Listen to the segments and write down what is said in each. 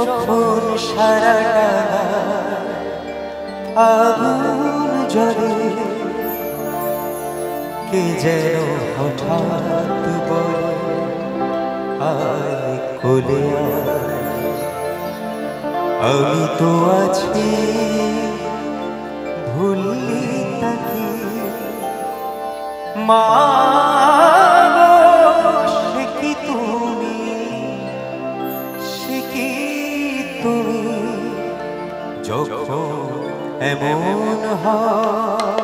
যখন সারাটা আগুন জ্বলে, কে যেন হঠাৎ বলে আয় কোলে আয়। আমি তো আছি ভুললি তাকে, মা সে কি তুমি, সে কি তুমি, যখন এমন হয়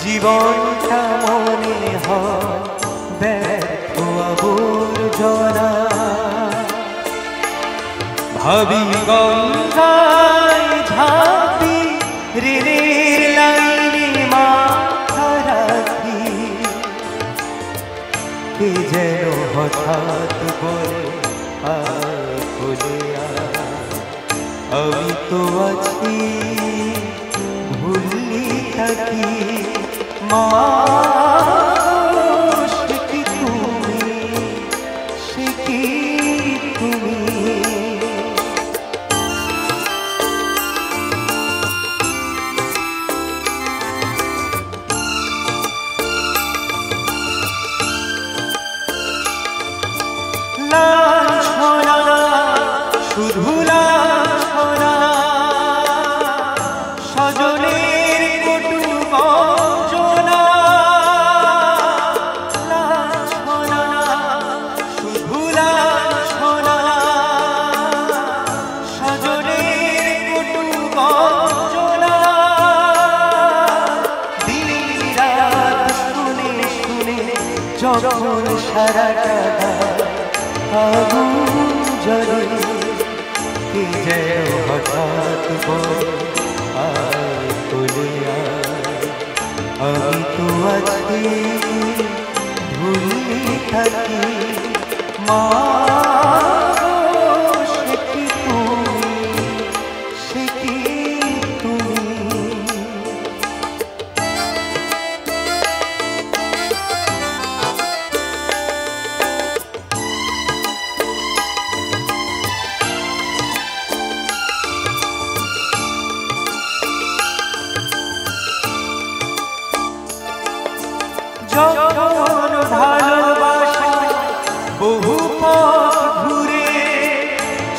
জীবনটা মনে হয় ব্যর্থ আবর্জনা। ভাবি গঙ্গায় ঝাঁপি, ঋণের লাইনে মাথা রাখি, কে যেন হঠাৎ বলে আয় কোলে আয়। আমি তো আছি ভুললি থাকি, মা সে কি তুমি, সে কি তুমি। লাঞ্ছনা শুধু লাঞ্ছনা, স্বজনের কটু বঞ্চনা। লাঞ্ছনা শুধু লাঞ্ছনা, স্বজনের কটু বঞ্চনা। দিন রাত শুনে শুনে যখন সারাটা আগুন জ্বলে, কে যেন হঠাৎ বলে আয় কোলে আয়। আমি তো আছি ভুললি থাকি, মা সে কি তুমি, সে কি তুমি। যখন ভালোবাসা বহু পথ ঘুরে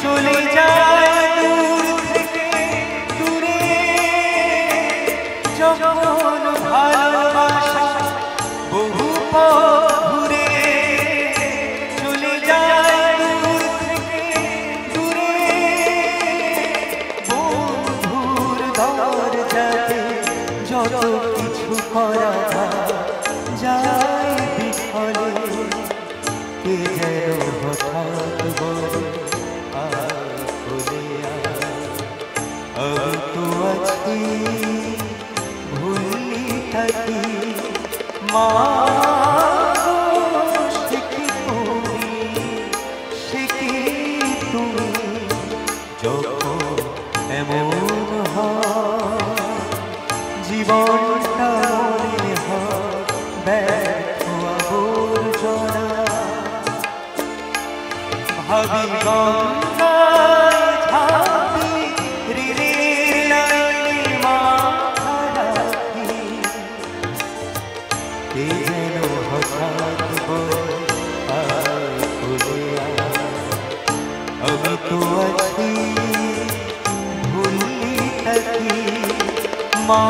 চলে যায় দূর থেকে দূরে, যখন ভালোবাসা বহু পথ ঘুরে চলে যায় দূর থেকে দূরে, বন্ধুর দরজাতে যত কিছু করা যায় বিফলে, কে যেন হঠাৎ বলে আয় কোলে আয়। আমি তো আছি ভুললি থাকি, মা সে কি তুমি, সে কি তুমি, যখন এমন হয় জীবনটা মনে হয় ব্যর্থ আবর্জনা। ভাবি গঙ্গায় ঝাঁপি, ঋণের লাইনে মাথা রাখি, কে যেন হঠাৎ বলে আয় কোলে আয়। আমি তো আছি ভুললি থাকি, মা